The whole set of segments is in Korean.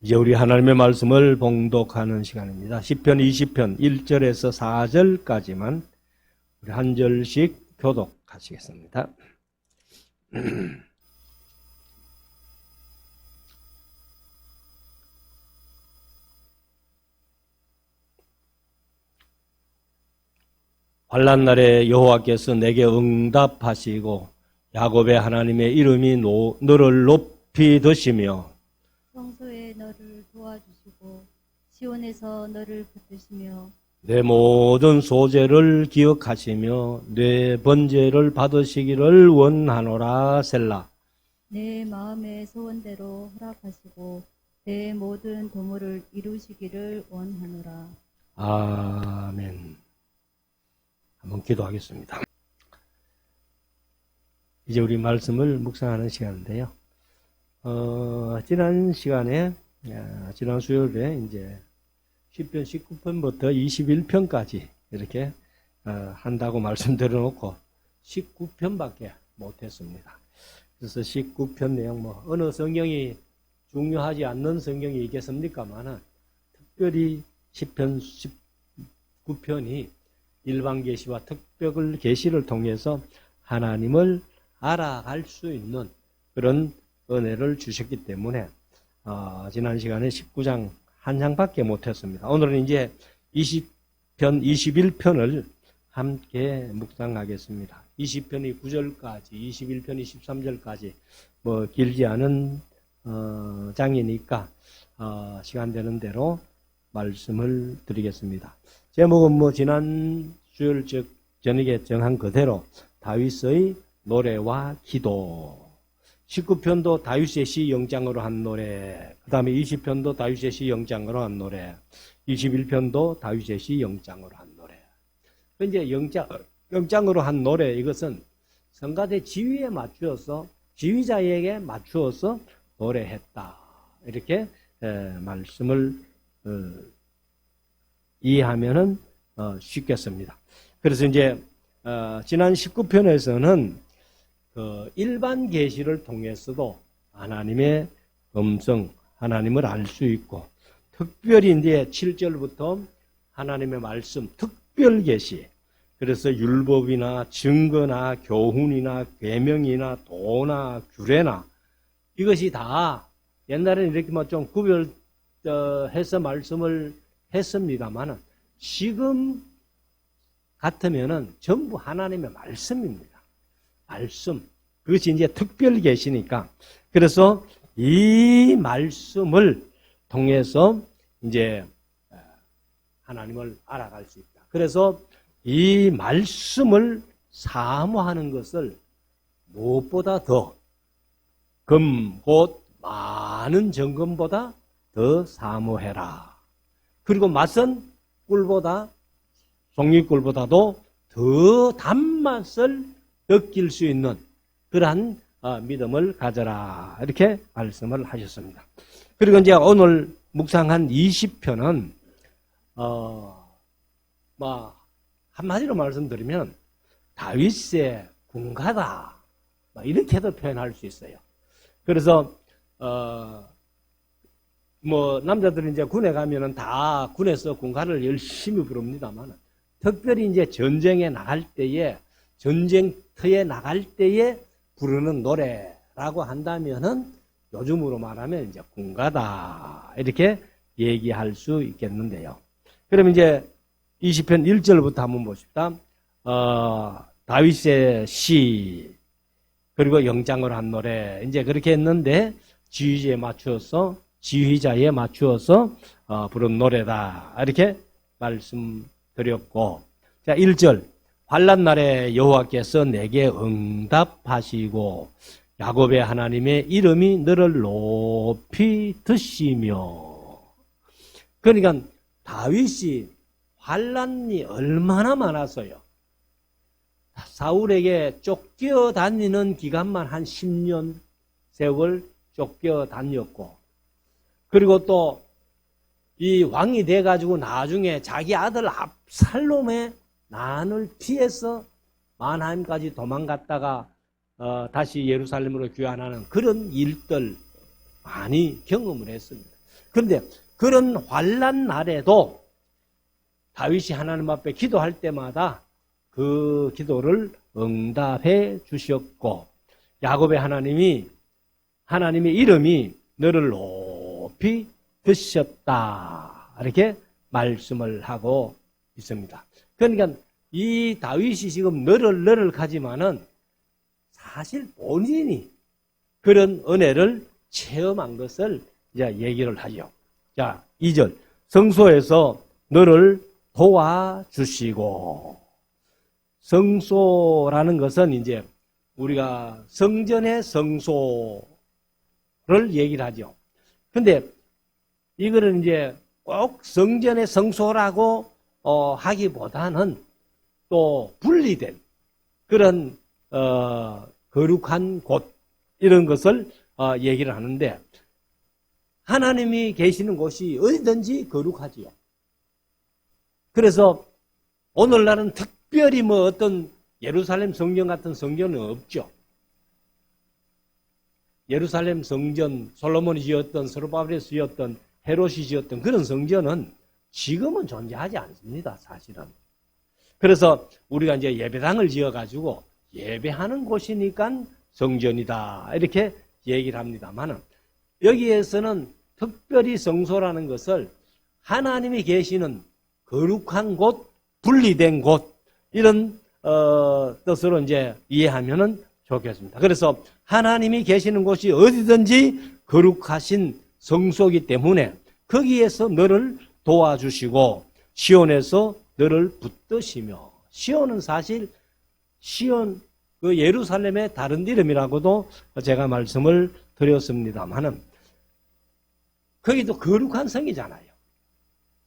이제 우리 하나님의 말씀을 봉독하는 시간입니다. 시편 20편 1절에서 4절까지만 우리 한 절씩 교독하시겠습니다. 환난 날에 여호와께서 내게 응답하시고 야곱의 하나님의 이름이 너를 높이 드시며 성소에 너를 도와주시고 시온에서 너를 붙드시며 내 모든 소재를 기억하시며 내 번제를 받으시기를 원하노라. 셀라. 내 마음의 소원대로 허락하시고 내 모든 도모를 이루시기를 원하노라. 아멘. 한번 기도하겠습니다. 이제 우리 말씀을 묵상하는 시간인데요. 지난 시간에, 지난 수요일에 이제 10편 19편부터 21편까지 이렇게 한다고 말씀드려놓고 19편밖에 못했습니다. 그래서 19편 내용 어느 성경이 중요하지 않는 성경이 있겠습니까만은 특별히 10편 19편이 일반 계시와 특별 계시를 통해서 하나님을 알아갈 수 있는 그런 은혜를 주셨기 때문에 지난 시간에 19장 한 장밖에 못했습니다. 오늘은 이제 20편, 21편을 함께 묵상하겠습니다. 20편이 9절까지, 21편이 13절까지 길지 않은 장이니까 시간 되는 대로 말씀을 드리겠습니다. 제목은 지난 수요일 저녁에 정한 그대로 다윗의 노래와 기도. 19편도 다윗의 시 영장으로 한 노래, 그 다음에 20편도 다윗의 시 영장으로 한 노래, 21편도 다윗의 시 영장으로 한 노래. 이제 영장으로 한 노래, 이것은 성가대 지휘에 맞추어서, 지휘자에게 맞추어서 노래했다. 이렇게 말씀을 이해하면은 쉽겠습니다. 그래서 이제 지난 19편에서는 일반 계시를 통해서도 하나님의 음성, 하나님을 알 수 있고, 특별히 이제 7절부터 하나님의 말씀, 특별 계시. 그래서 율법이나 증거나 교훈이나 계명이나 도나 규례나 이것이 다 옛날에는 이렇게 좀 구별해서 말씀을 했습니다만은 지금 같으면은 전부 하나님의 말씀입니다. 말씀. 그것이 이제 특별 계시니까. 그래서 이 말씀을 통해서 이제 하나님을 알아갈 수 있다. 그래서 이 말씀을 사모하는 것을 무엇보다 더 곧 많은 정금보다 더 사모해라. 그리고 맛은 꿀보다, 송이꿀보다도 더 단맛을 느낄 수 있는 그러한 믿음을 가져라. 이렇게 말씀을 하셨습니다. 그리고 이제 오늘 묵상한 20편은, 한마디로 말씀드리면, 다윗의 군가다. 이렇게도 표현할 수 있어요. 그래서, 남자들은 이제 군에 가면은 다 군에서 군가를 열심히 부릅니다만, 특별히 이제 전쟁에 나갈 때에, 전쟁터에 나갈 때에 부르는 노래라고 한다면은 요즘으로 말하면 이제 군가다. 이렇게 얘기할 수 있겠는데요. 그럼 이제 20편 1절부터 한번 보십시다. 다윗의 시, 그리고 영장으로 한 노래. 이제 그렇게 했는데 지휘자에 맞추어서 부른 노래다. 이렇게 말씀드렸고. 자, 1절. 환난 날에 여호와께서 내게 응답하시고 야곱의 하나님의 이름이 너를 높이 드시며. 그러니까 다윗이 환난이 얼마나 많았어요. 사울에게 쫓겨다니는 기간만 한 10년 세월 쫓겨다녔고, 그리고 또 이 왕이 돼가지고 나중에 자기 아들 압살롬의 난을 피해서 마나임까지 도망갔다가 다시 예루살렘으로 귀환하는 그런 일들 많이 경험을 했습니다. 그런데 그런 환난 날에도 다윗이 하나님 앞에 기도할 때마다 그 기도를 응답해 주셨고, 야곱의 하나님의 이름이 너를 높이 드셨다, 이렇게 말씀을 하고 있습니다. 그러니까 이 다윗이 지금 너를 가지만은 사실 본인이 그런 은혜를 체험한 것을 이제 얘기를 하죠. 자, 2절. 성소에서 너를 도와주시고. 성소라는 것은 이제 우리가 성전의 성소를 얘기를 하죠. 근데 이거는 이제 꼭 성전의 성소라고 하기보다는 또 분리된 그런 거룩한 곳, 이런 것을 얘기를 하는데, 하나님이 계시는 곳이 어디든지 거룩하지요. 그래서 오늘날은 특별히 뭐 어떤 예루살렘 성전 같은 성전은 없죠. 예루살렘 성전, 솔로몬이 지었던, 스룹바벨이 지었던, 헤롯이 지었던 그런 성전은 지금은 존재하지 않습니다, 사실은. 그래서 우리가 이제 예배당을 지어가지고 예배하는 곳이니까 성전이다, 이렇게 얘기를 합니다만은, 여기에서는 특별히 성소라는 것을 하나님이 계시는 거룩한 곳, 분리된 곳, 이런 뜻으로 이제 이해하면은 좋겠습니다. 그래서 하나님이 계시는 곳이 어디든지 거룩하신 성소이기 때문에 거기에서 너를 도와주시고 시온에서 너를 붙드시며, 시온은 사실 시온 그 예루살렘의 다른 이름이라고도 제가 말씀을 드렸습니다만은, 거기도 거룩한 성이잖아요.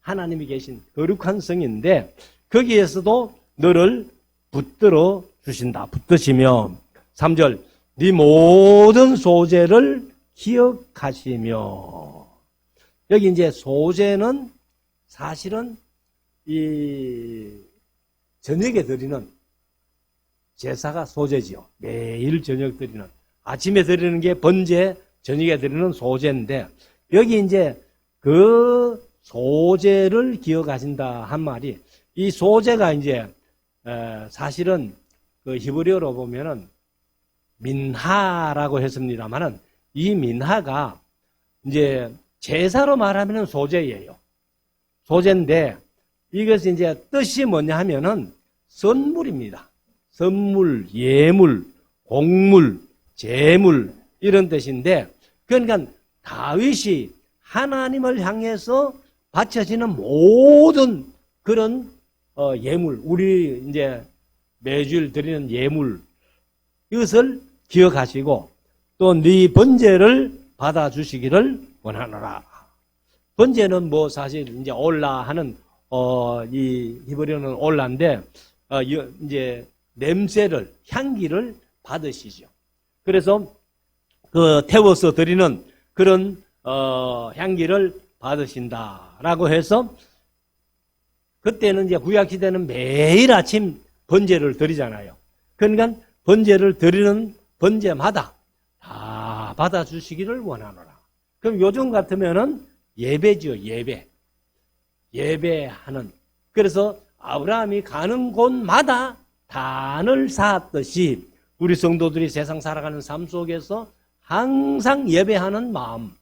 하나님이 계신 거룩한 성인데 거기에서도 너를 붙들어 주신다. 붙드시며. 3절. 네 모든 소재를 기억하시며. 여기 이제 소재는 사실은 이 저녁에 드리는 제사가 소재지요. 매일 저녁 드리는, 아침에 드리는 게 번제, 저녁에 드리는 소재인데, 여기 이제 그 소재를 기억하신다 한 말이, 이 소재가 이제 사실은 그 히브리어로 보면은 민하라고 했습니다만은, 이 민하가 이제 제사로 말하면은 소재예요. 소재인데 이것이 이제 뜻이 뭐냐 하면은 선물입니다. 선물, 예물, 공물, 제물, 이런 뜻인데, 그러니까 다윗이 하나님을 향해서 바쳐지는 모든 그런 예물, 우리 이제 매주일 드리는 예물, 이것을 기억하시고 또 네 번제를 받아주시기를 원하노라. 번제는 뭐 사실 이제 올라 하는 이 히브리어는 올라인데 이제 냄새를, 향기를 받으시죠. 그래서 그 태워서 드리는 그런 향기를 받으신다라고 해서, 그때는 이제 구약 시대는 매일 아침 번제를 드리잖아요. 그러니까 번제를 드리는 번제마다 다 받아주시기를 원하노라. 그럼 요즘 같으면은 예배죠, 예배. 예배하는. 그래서 아브라함이 가는 곳마다 단을 쌓았듯이 우리 성도들이 세상 살아가는 삶 속에서 항상 예배하는 마음,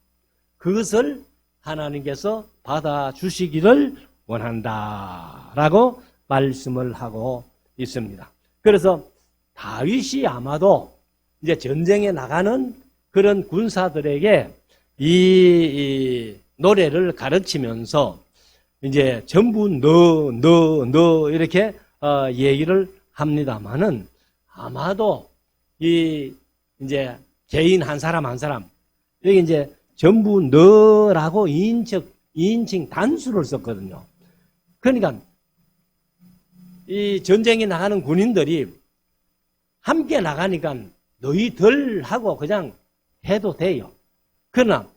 그것을 하나님께서 받아주시기를 원한다라고 말씀을 하고 있습니다. 그래서 다윗이 아마도 이제 전쟁에 나가는 그런 군사들에게 이 노래를 가르치면서 이제 전부 너 이렇게 얘기를 합니다만은, 아마도 이 이제 개인 한 사람 한 사람, 여기 이제 전부 너라고 2인칭 단수를 썼거든요. 그러니까 이 전쟁에 나가는 군인들이 함께 나가니까 너희들 하고 그냥 해도 돼요. 그러나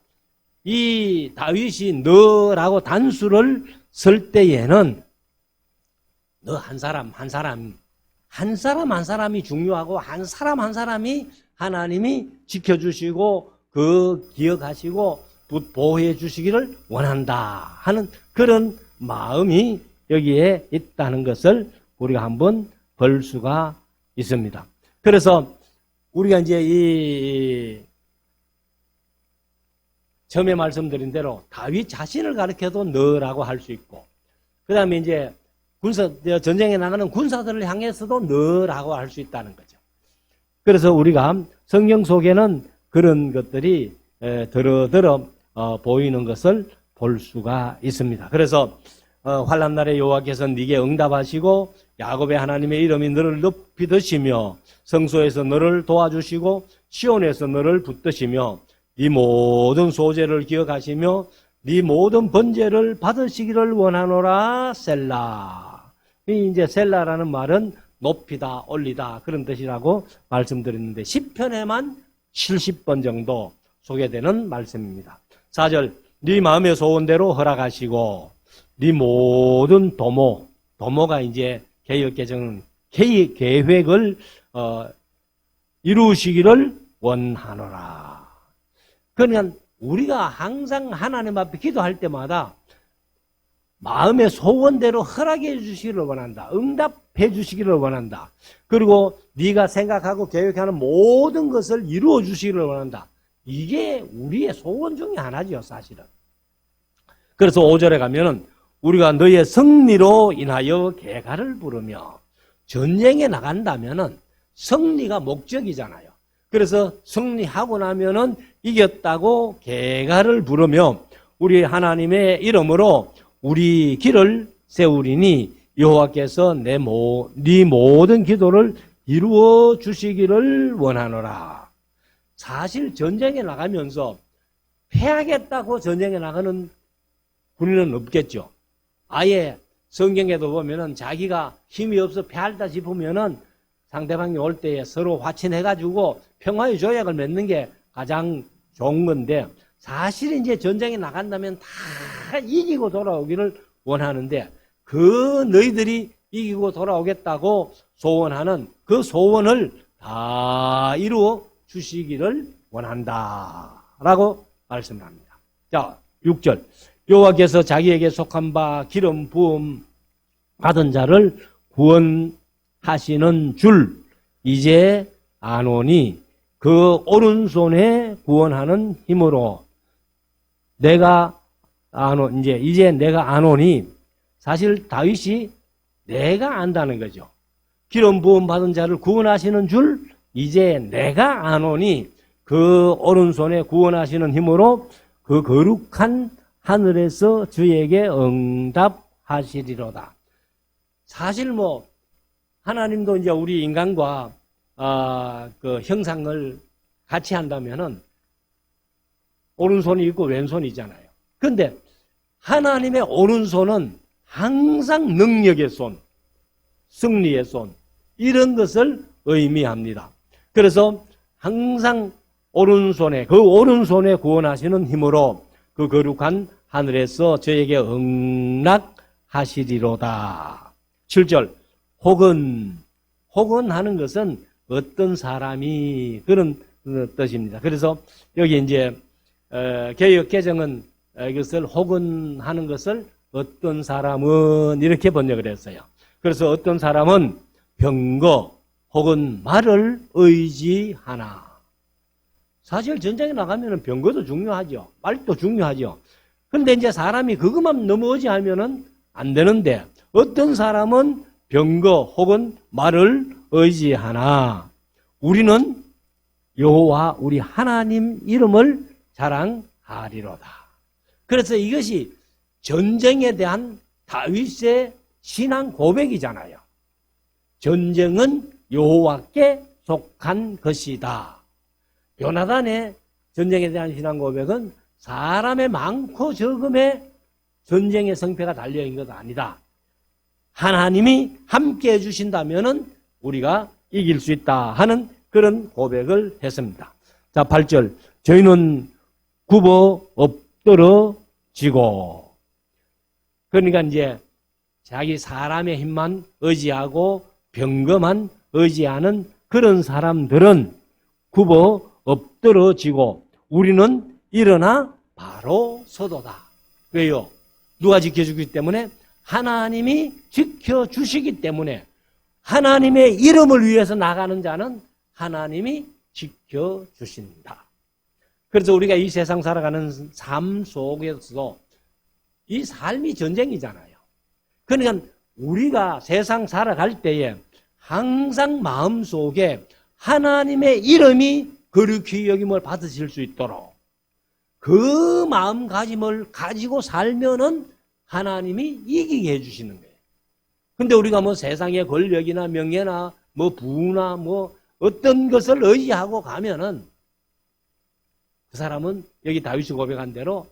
이 다윗이 너라고 단수를 쓸 때에는 너 한 사람 한 사람 한 사람 한 사람이 중요하고 한 사람 한 사람이 하나님이 지켜주시고 그 기억하시고 보호해 주시기를 원한다 하는 그런 마음이 여기에 있다는 것을 우리가 한번 볼 수가 있습니다. 그래서 우리가 이제 이 처음에 말씀드린 대로 다윗 자신을 가리켜도 너라고 할 수 있고, 그 다음에 이제 전쟁에 나가는 군사들을 향해서도 너라고 할 수 있다는 거죠. 그래서 우리가 성경 속에는 그런 것들이 드러드러 보이는 것을 볼 수가 있습니다. 그래서 환난날에 여호와께서 네게 응답하시고 야곱의 하나님의 이름이 너를 높이 드시며 성소에서 너를 도와주시고 시온에서 너를 붙드시며 네 모든 소재를 기억하시며 네 모든 번제를 받으시기를 원하노라. 셀라. 이제 셀라라는 말은 높이다, 올리다 그런 뜻이라고 말씀드렸는데 시편에만 70번 정도 소개되는 말씀입니다. 4절, 네 마음의 소원대로 허락하시고 네 모든 도모가 이제 개혁개정은 계획을 이루시기를 원하노라. 그러니까 우리가 항상 하나님 앞에 기도할 때마다 마음의 소원대로 허락해 주시기를 원한다. 응답해 주시기를 원한다. 그리고 네가 생각하고 계획하는 모든 것을 이루어 주시기를 원한다. 이게 우리의 소원 중에 하나죠, 사실은. 그래서 5절에 가면은 우리가 너의 승리로 인하여 개가를 부르며 전쟁에 나간다면은 승리가 목적이잖아요. 그래서 승리하고 나면은 이겼다고 개가를 부르며 우리 하나님의 이름으로 우리 길을 세우리니 여호와께서 네 모든 기도를 이루어 주시기를 원하노라. 사실 전쟁에 나가면서 패하겠다고 전쟁에 나가는 군인은 없겠죠. 아예 성경에도 보면은 자기가 힘이 없어 패할다 싶으면은 상대방이 올 때에 서로 화친해가지고 평화의 조약을 맺는 게 가장 좋은 건데, 사실 이제 전쟁에 나간다면 다 이기고 돌아오기를 원하는데 그 너희들이 이기고 돌아오겠다고 소원하는 그 소원을 다 이루어 주시기를 원한다 라고 말씀을 합니다. 자, 6절, 여호와께서 자기에게 속한 바 기름 부음 받은 자를 구원하시는 줄 이제 아노니 그 오른손에 구원하는 힘으로 이제 내가 아노니, 사실 다윗이 내가 안다는 거죠. 기름 부음 받은 자를 구원하시는 줄 이제 내가 아노니 그 오른손에 구원하시는 힘으로 그 거룩한 하늘에서 주에게 응답하시리로다. 사실 하나님도 이제 우리 인간과 그 형상을 같이 한다면은 오른손이 있고 왼손이 있잖아요. 그런데 하나님의 오른손은 항상 능력의 손, 승리의 손, 이런 것을 의미합니다. 그래서 항상 그 오른손에 구원하시는 힘으로 그 거룩한 하늘에서 저에게 응낙하시리로다. 7절, 혹은 하는 것은 어떤 사람이, 그런 뜻입니다. 그래서 여기 이제 개역 개정은 이것을 혹은 하는 것을 어떤 사람은 이렇게 번역을 했어요. 그래서 어떤 사람은 병거 혹은 말을 의지하나. 사실 전쟁에 나가면 병거도 중요하죠. 말도 중요하죠. 그런데 이제 사람이 그것만 너무 의지하면은 안 되는데 어떤 사람은 병거 혹은 말을 의지하나 우리는 여호와 우리 하나님 이름을 자랑하리로다. 그래서 이것이 전쟁에 대한 다윗의 신앙 고백이잖아요. 전쟁은 여호와께 속한 것이다. 요나단의 전쟁에 대한 신앙 고백은 사람의 많고 적음에 전쟁의 성패가 달려있는 것 아니다. 하나님이 함께 해주신다면 우리가 이길 수 있다 하는 그런 고백을 했습니다. 자, 8절. 저희는 굽어 엎드러지고. 그러니까 이제 자기 사람의 힘만 의지하고 병거만 의지하는 그런 사람들은 굽어 엎드러지고 우리는 일어나 바로 서도다. 왜요? 누가 지켜주기 때문에? 하나님이 지켜주시기 때문에 하나님의 이름을 위해서 나가는 자는 하나님이 지켜주신다. 그래서 우리가 이 세상 살아가는 삶 속에서도 이 삶이 전쟁이잖아요. 그러니까 우리가 세상 살아갈 때에 항상 마음속에 하나님의 이름이 거룩히 여김을 받으실 수 있도록 그 마음가짐을 가지고 살면은 하나님이 이기게 해주시는 거예요. 근데 우리가 뭐 세상의 권력이나 명예나 뭐 부나 뭐 어떤 것을 의지하고 가면은 그 사람은 여기 다윗이 고백한 대로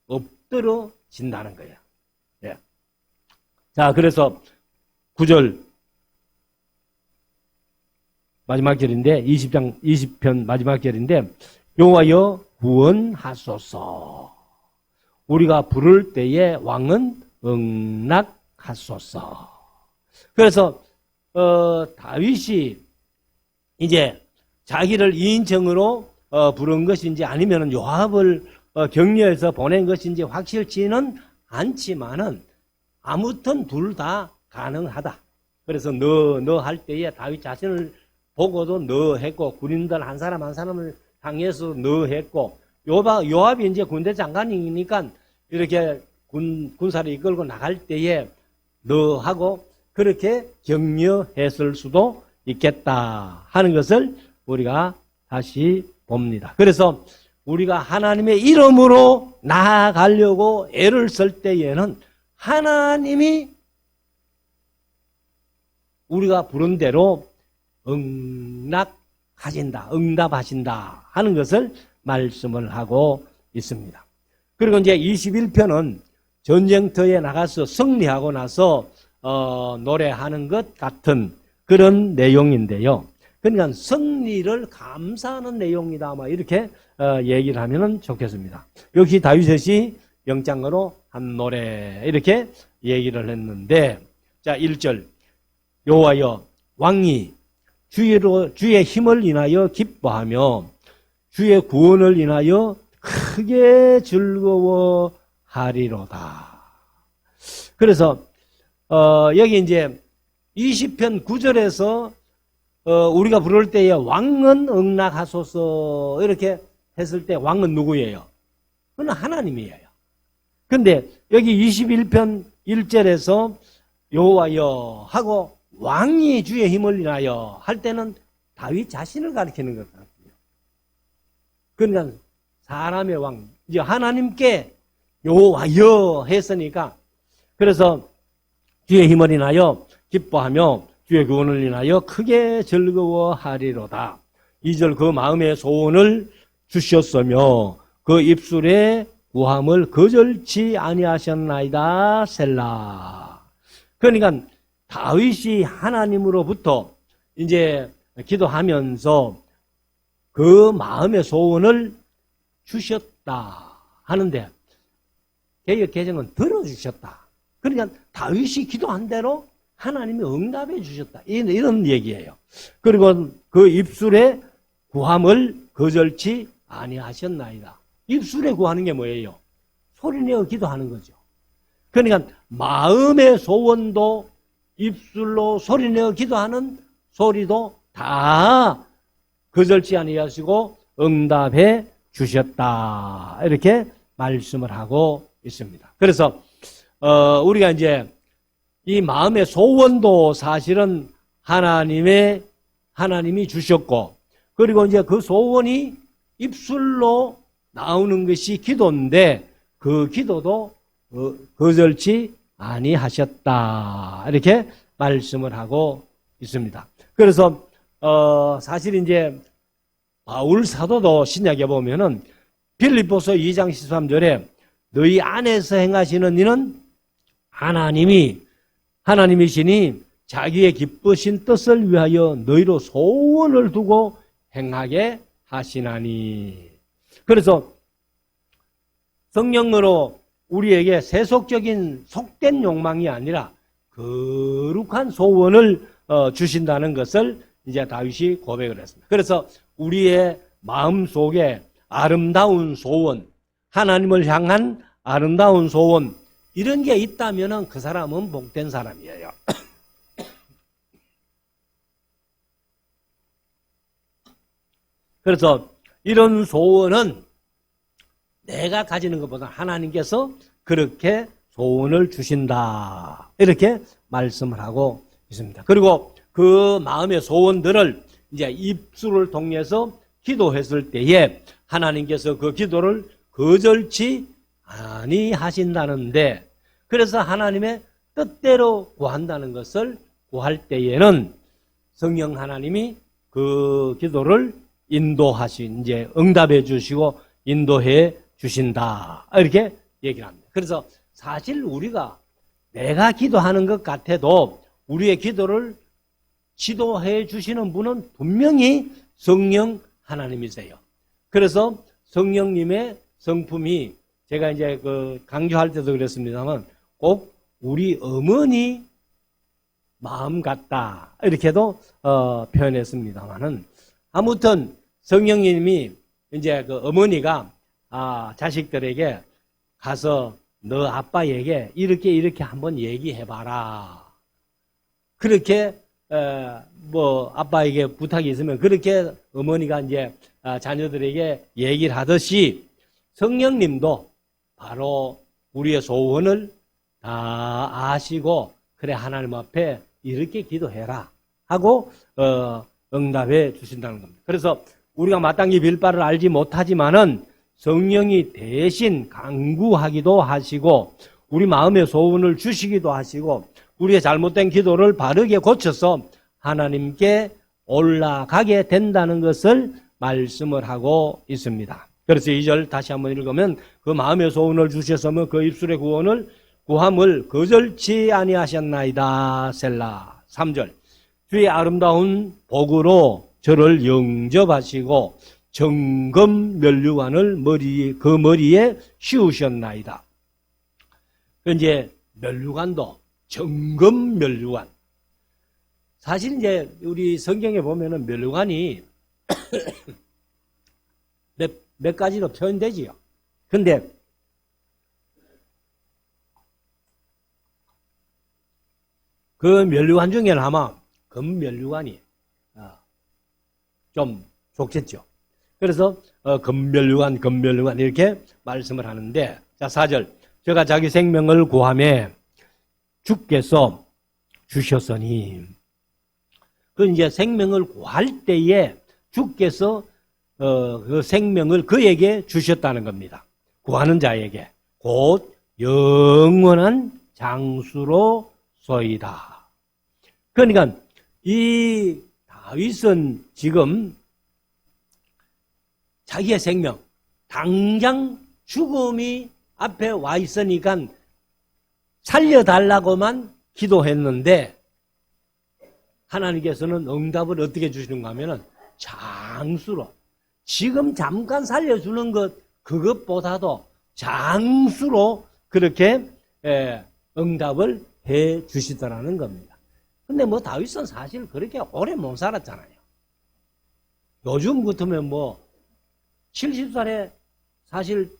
엎드러진다는 거예요. 예. 자, 그래서 9절 마지막 절인데 20편 마지막 절인데 여호와여 구원하소서. 우리가 부를 때에 왕은 응낙하소서. 그래서 다윗이 이제 자기를 2인칭으로 부른 것인지 아니면 요압을 격려해서 보낸 것인지 확실치는 않지만은 아무튼 둘 다 가능하다. 그래서 너 할 때에 다윗 자신을 보고도 너 했고 군인들 한 사람 한 사람을 향해서 너 했고 요압이 이제 군대 장관이니까 이렇게 군사를 이끌고 나갈 때에 너 하고 그렇게 격려했을 수도 있겠다 하는 것을 우리가 다시 봅니다. 그래서 우리가 하나님의 이름으로 나아가려고 애를 쓸 때에는 하나님이 우리가 부른 대로 응답하신다 하는 것을 말씀을 하고 있습니다. 그리고 이제 21편은 전쟁터에 나가서 승리하고 나서 노래하는 것 같은 그런 내용인데요. 그러니까 승리를 감사하는 내용이다. 아마 이렇게 얘기를 하면 좋겠습니다. 역시 다윗이 영장으로 한 노래 이렇게 얘기를 했는데 자 1절 여호와여 왕이 주의 힘을 인하여 기뻐하며 주의 구원을 인하여 크게 즐거워하리로다. 그래서 여기 이제 20편 9절에서 우리가 부를 때에 왕은 응낙하소서 이렇게 했을 때 왕은 누구예요? 그건 하나님이에요. 근데 여기 21편 1절에서 여호와여 하고 왕이 주의 힘을 인하여 할 때는 다윗 자신을 가리키는 것 같아요. 그러니까 사람의 왕, 이제 하나님께 여호와여 했으니까 그래서 주의 힘을 인하여 기뻐하며 주의 구원을 인하여 크게 즐거워하리로다. 2절 그 마음의 소원을 주셨으며 그 입술에 구함을 거절치 아니하셨나이다. 셀라. 그러니까 다윗이 하나님으로부터 이제 기도하면서 그 마음의 소원을 주셨다 하는데 개역 개정은 들어주셨다. 그러니까 다윗이 기도한 대로 하나님이 응답해 주셨다. 이런 얘기예요. 그리고 그 입술에 구함을 거절치 아니하셨나이다. 입술에 구하는 게 뭐예요? 소리내어 기도하는 거죠. 그러니까 마음의 소원도 입술로 소리내어 기도하는 소리도 다 거절치 아니하시고 응답해 주셨다. 이렇게 말씀을 하고 있습니다. 그래서 우리가 이제 이 마음의 소원도 사실은 하나님이 주셨고 그리고 이제 그 소원이 입술로 나오는 것이 기도인데 그 기도도 거절치 아니하셨다. 이렇게 말씀을 하고 있습니다. 그래서 사실 이제 바울 사도도 신약에 보면은 빌립보서 2장 13절에 너희 안에서 행하시는 이는 하나님이시니 자기의 기쁘신 뜻을 위하여 너희로 소원을 두고 행하게 하시나니. 그래서 성령으로 우리에게 세속적인 속된 욕망이 아니라 거룩한 소원을 주신다는 것을 이제 다윗이 고백을 했습니다. 그래서 우리의 마음 속에 아름다운 소원, 하나님을 향한 아름다운 소원, 이런 게 있다면 그 사람은 복된 사람이에요. 그래서 이런 소원은 내가 가지는 것보다 하나님께서 그렇게 소원을 주신다, 이렇게 말씀을 하고 있습니다. 그리고 그 마음의 소원들을 이제 입술을 통해서 기도했을 때에 하나님께서 그 기도를 거절치 아니하신다는데, 그래서 하나님의 뜻대로 구한다는 것을 구할 때에는 성령 하나님이 그 기도를 인도하신, 이제 응답해 주시고 인도해 주신다, 이렇게 얘기를 합니다. 그래서 사실 우리가 내가 기도하는 것 같아도 우리의 기도를 지도해 주시는 분은 분명히 성령 하나님이세요. 그래서 성령님의 성품이, 제가 이제 그 강조할 때도 그랬습니다만, 꼭 우리 어머니 마음 같다, 이렇게도 표현했습니다만은, 아무튼 성령님이 이제 그 어머니가 자식들에게 가서 너 아빠에게 이렇게 한번 얘기해봐라, 그렇게 뭐 아빠에게 부탁이 있으면 그렇게 어머니가 이제 자녀들에게 얘기를 하듯이, 성령님도 바로 우리의 소원을 다 아시고, 그래 하나님 앞에 이렇게 기도해라 하고 응답해 주신다는 겁니다. 그래서 우리가 마땅히 빌 바를 알지 못하지만은 성령이 대신 간구하기도 하시고, 우리 마음의 소원을 주시기도 하시고, 우리의 잘못된 기도를 바르게 고쳐서 하나님께 올라가게 된다는 것을 말씀을 하고 있습니다. 그래서 2절 다시 한번 읽으면, 그 마음의 소원을 주셨으면 그 입술의 구함을 거절치 아니하셨나이다. 셀라. 3절 주의 아름다운 복으로 저를 영접하시고 정금 면류관을 그 머리에 씌우셨나이다. 이제 면류관도 정금 면류관. 사실 이제 우리 성경에 보면은 면류관이 몇 가지로 표현되지요. 근데 그 면류관 중에는 아마 금면류관이 좀 좋겠죠. 그래서 금면류관 이렇게 말씀을 하는데, 자 4절 저가 자기 생명을 구하며 주께서 주셨으니, 그 이제 생명을 구할 때에 주께서 그 생명을 그에게 주셨다는 겁니다. 구하는 자에게 곧 영원한 장수로소이다. 그러니까 이 다윗은 지금 자기의 생명, 당장 죽음이 앞에 와 있으니까 살려달라고만 기도했는데, 하나님께서는 응답을 어떻게 주시는가 하면은 장수로, 지금 잠깐 살려주는 것, 그것보다도 장수로 그렇게 응답을 해 주시더라는 겁니다. 근데 뭐 다윗은 사실 그렇게 오래 못 살았잖아요. 요즘 같으면 뭐 70살에 사실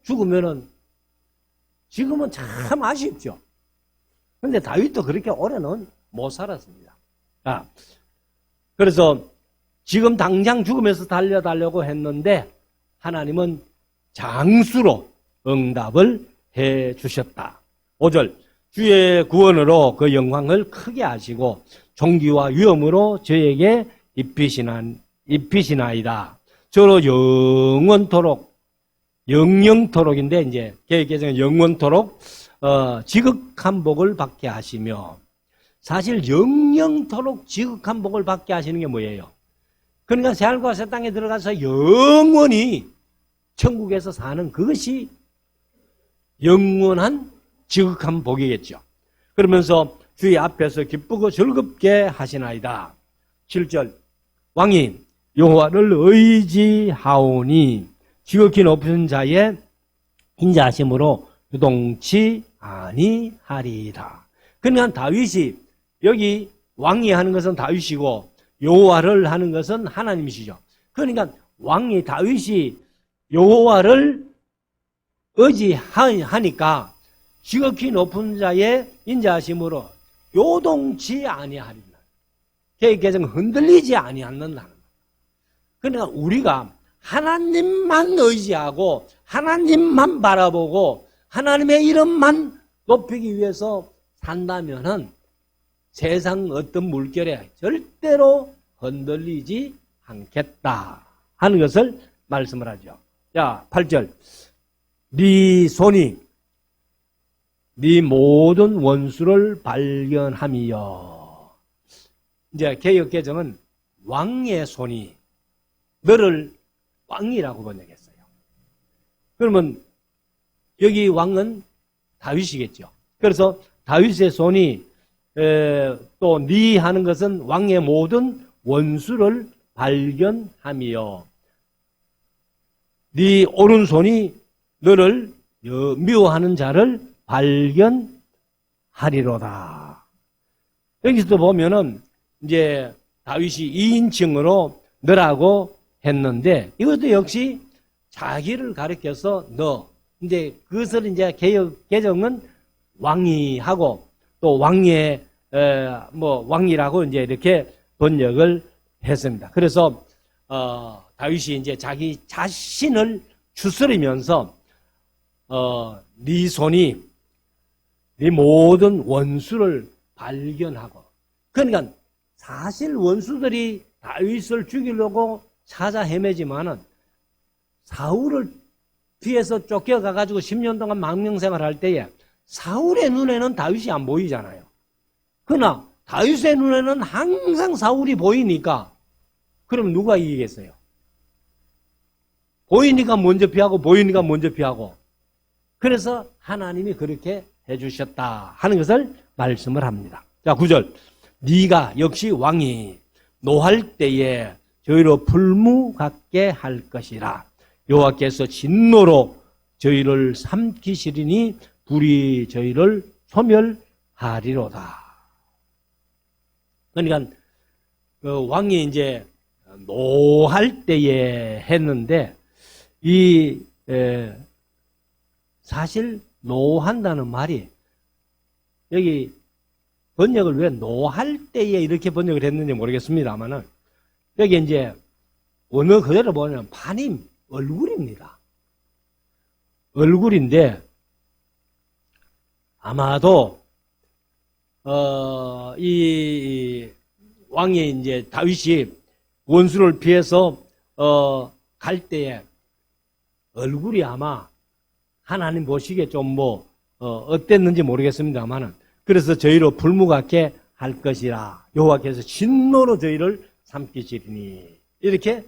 죽으면은 지금은 참 아쉽죠. 근데 다윗도 그렇게 오래는 못 살았습니다. 그래서 지금 당장 죽으면서 달려달라고 했는데 하나님은 장수로 응답을 해 주셨다. 5절 주의 구원으로 그 영광을 크게 하시고 존귀와 위엄으로 저에게 입히시나이다. 저로 영영토록인데 이제 개혁개정은 영원토록 지극한 복을 받게 하시며, 사실 영영토록 지극한 복을 받게 하시는 게 뭐예요? 그러니까 새하늘과 새 땅에 들어가서 영원히 천국에서 사는 그것이 영원한 지극한 복이겠죠. 그러면서 주의 앞에서 기쁘고 즐겁게 하시나이다. 7절 왕이 여호와를 의지하오니 지극히 높은 자의 인자하심으로 유동치 아니하리이다. 그러니까 다윗이 여기 왕이 하는 것은 다윗이고 여호와를 하는 것은 하나님이시죠. 그러니까 왕이 다윗이 여호와를 의지하니까 지극히 높은 자의 인자하심으로 요동치 아니하리라. 개정 흔들리지 아니하는다. 그러니까 우리가 하나님만 의지하고 하나님만 바라보고 하나님의 이름만 높이기 위해서 산다면은 세상 어떤 물결에 절대로 흔들리지 않겠다 하는 것을 말씀을 하죠. 자, 8절. 네 손이 네 모든 원수를 발견함이여. 이제 개역개정은 왕의 손이 너를 왕이라고 번역했어요. 그러면 여기 왕은 다윗이겠죠. 그래서 다윗의 손이 또 네 하는 것은 왕의 모든 원수를 발견함이요. 네 오른손이 너를 미워하는 자를 발견하리로다. 여기서 보면은 이제 다윗이 2인칭으로 너라고 했는데 이것도 역시 자기를 가리켜서 너. 이제 그것을 이제 개정은 왕이 하고 또 왕의 왕이라고 이제 이렇게 번역을 했습니다. 그래서 다윗이 이제 자기 자신을 추스리면서 네 손이 네 모든 원수를 발견하고, 그러니까 사실 원수들이 다윗을 죽이려고 찾아 헤매지만은 사울을 뒤에서 쫓겨가가지고 10년 동안 망명생활 할 때에 사울의 눈에는 다윗이 안 보이잖아요. 그러나 다윗의 눈에는 항상 사울이 보이니까 그럼 누가 이기겠어요? 보이니까 먼저 피하고 보이니까 먼저 피하고. 그래서 하나님이 그렇게 해주셨다 하는 것을 말씀을 합니다. 자, 9절. 네가 역시 왕이 노할 때에 저희로 풀무 같게 할 것이라. 여호와께서 진노로 저희를 삼키시리니 불이 저희를 소멸하리로다. 그러니까 왕이 이제 노할 때에 했는데 사실 노한다는 말이 여기 번역을 왜 노할 때에 이렇게 번역을 했는지 모르겠습니다만은 여기 이제 언어 그대로 보면 반임 얼굴입니다. 얼굴인데 아마도 이 왕이 이제 다윗이 원수를 피해서 갈 때에 얼굴이 아마 하나님 보시기에 좀 어땠는지 모르겠습니다만은 그래서 저희로 불무같게 할 것이라 여호와께서 진노로 저희를 삼키시리니 이렇게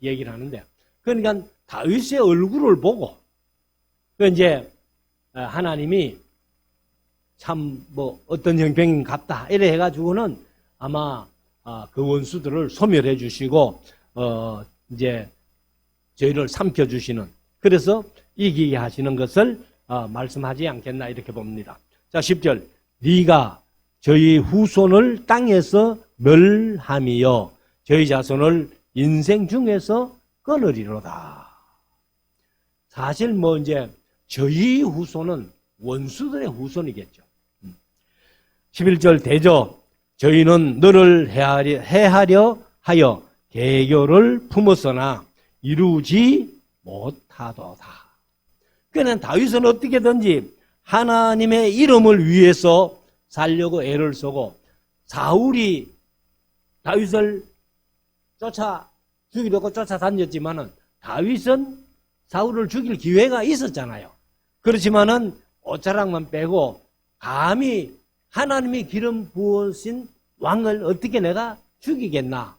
얘기를 하는데, 그러니까 다윗의 얼굴을 보고 이제 하나님이 참 어떤 형편인 같다 이래 해가지고는 아마 그 원수들을 소멸해 주시고 이제 저희를 삼켜 주시는, 그래서 이기게 하시는 것을 말씀하지 않겠나 이렇게 봅니다. 자, 10절. 네가 저희 후손을 땅에서 멸함이여 저희 자손을 인생 중에서 끊으리로다. 사실 이제 저희 후손은 원수들의 후손이겠죠. 11절. 대저 저희는 너를 해하려 하여 계교를 품었으나 이루지 못하도다. 그러니까 다윗은 어떻게든지 하나님의 이름을 위해서 살려고 애를 쓰고 사울이 다윗을 죽이려고 쫓아다녔지만은 다윗은 사울을 죽일 기회가 있었잖아요. 그렇지만은 옷자락만 빼고 감히 하나님이 기름 부으신 왕을 어떻게 내가 죽이겠나?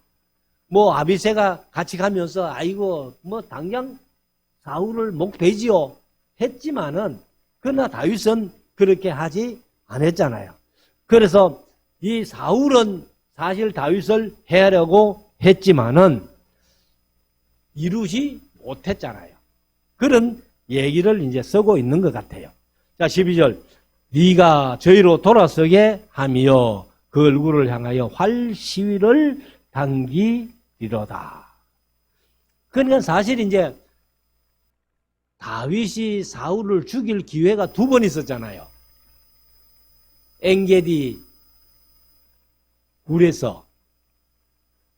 아비새가 같이 가면서 아이고 당장 사울을 목 베지요 했지만은 그러나 다윗은 그렇게 하지 않았잖아요. 그래서 이 사울은 사실 다윗을 해하려고 했지만은 이루지 못했잖아요. 그런 얘기를 이제 쓰고 있는 것 같아요. 자, 12절. 네가 저희로 돌아서게 하며 그 얼굴을 향하여 활 시위를 당기리로다. 그러니까 사실 이제 다윗이 사울을 죽일 기회가 2번 있었잖아요. 엔게디 굴에서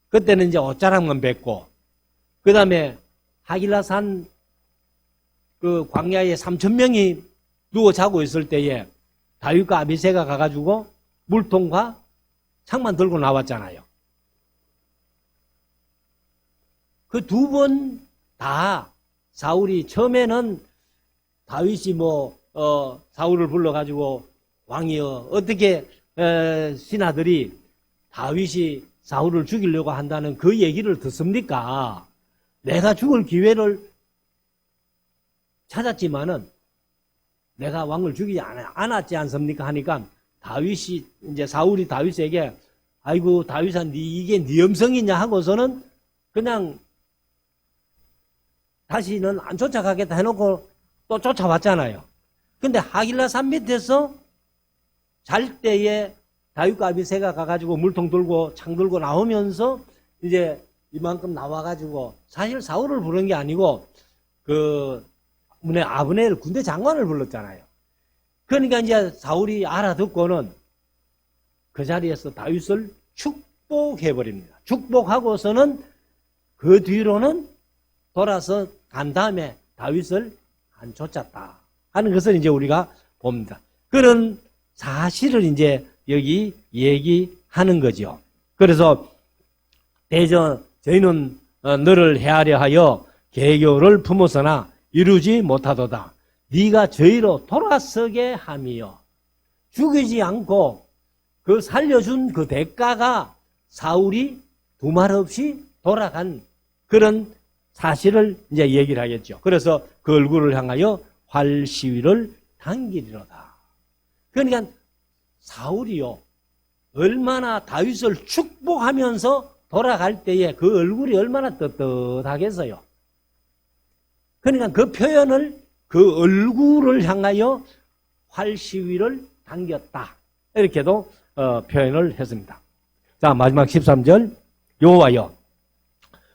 그때는 이제 옷자락만 뱉고, 그 다음에 하길라산 그 광야에 3,000명이 누워 자고 있을 때에 다윗과 아비새가 가가지고 물통과 창만 들고 나왔잖아요. 그 2번 다 사울이 처음에는 다윗이 사울을 불러가지고 왕이여 어떻게 신하들이 다윗이 사울을 죽이려고 한다는 그 얘기를 듣습니까? 내가 죽을 기회를 찾았지만은 내가 왕을 죽이지 않았지 않습니까? 하니까 다윗이 이제 사울이 다윗에게 아이고 다윗아 이게 네 음성이냐 하고서는 그냥 다시는 안 쫓아가겠다 해놓고 또 쫓아왔잖아요. 근데 하길라 산 밑에서 잘 때에 다윗과 아비새가 가가지고 물통 들고 창 들고 나오면서 이제 이만큼 나와가지고 사실 사울을 부른 게 아니고 그 아브넬 군대 장관을 불렀잖아요. 그러니까 이제 사울이 알아듣고는 그 자리에서 다윗을 축복해버립니다. 축복하고서는 그 뒤로는 돌아서 간 다음에 다윗을 안 쫓았다 하는 것을 이제 우리가 봅니다. 그런 사실을 이제 여기 얘기하는 거죠. 그래서 저희는 너를 해하려 하여 계교를 품었으나 이루지 못하도다. 네가 저희로 돌아서게 하며 죽이지 않고 그 살려준 그 대가가 사울이 두말 없이 돌아간 그런 사실을 이제 얘기를 하겠죠. 그래서 그 얼굴을 향하여 활 시위를 당기리로다. 그러니까 사울이요 얼마나 다윗을 축복하면서 돌아갈 때에 그 얼굴이 얼마나 떳떳하겠어요. 그러니까 그 표현을 그 얼굴을 향하여 활 시위를 당겼다. 이렇게도 표현을 했습니다. 자, 마지막 13절. 여호와여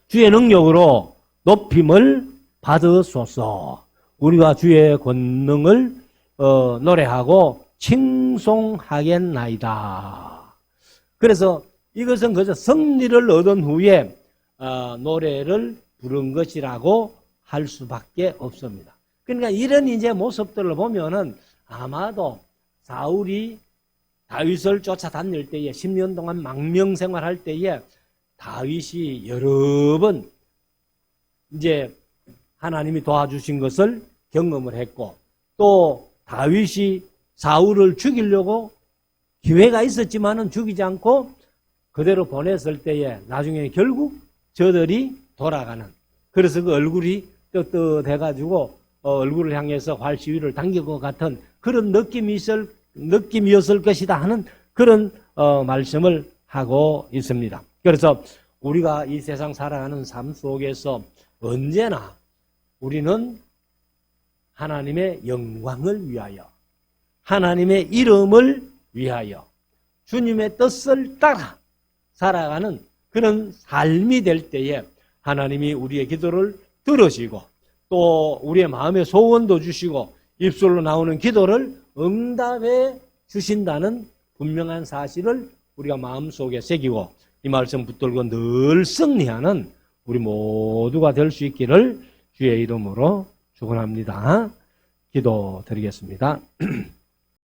주의 능력으로 높임을 받으소서. 우리가 주의 권능을 노래하고 칭송하겠나이다. 그래서 이것은 그저 승리를 얻은 후에 노래를 부른 것이라고 할 수밖에 없습니다. 그러니까 이런 이제 모습들을 보면은 아마도 사울이 다윗을 쫓아다닐 때에 10년 동안 망명 생활할 때에 다윗이 여러 번 이제 하나님이 도와주신 것을 경험을 했고, 또 다윗이 사울을 죽이려고 기회가 있었지만은 죽이지 않고 그대로 보냈을 때에 나중에 결국 저들이 돌아가는, 그래서 그 얼굴이 떳떳해가지고 얼굴을 향해서 활시위를 당길 것 같은 그런 느낌이었을 것이다 하는 그런 말씀을 하고 있습니다. 그래서 우리가 이 세상 살아가는 삶 속에서 언제나 우리는 하나님의 영광을 위하여, 하나님의 이름을 위하여 주님의 뜻을 따라 살아가는 그런 삶이 될 때에 하나님이 우리의 기도를 들으시고 또 우리의 마음의 소원도 주시고 입술로 나오는 기도를 응답해 주신다는 분명한 사실을 우리가 마음속에 새기고 이 말씀 붙들고 늘 승리하는 우리 모두가 될 수 있기를 주의 이름으로 축원합니다. 기도드리겠습니다.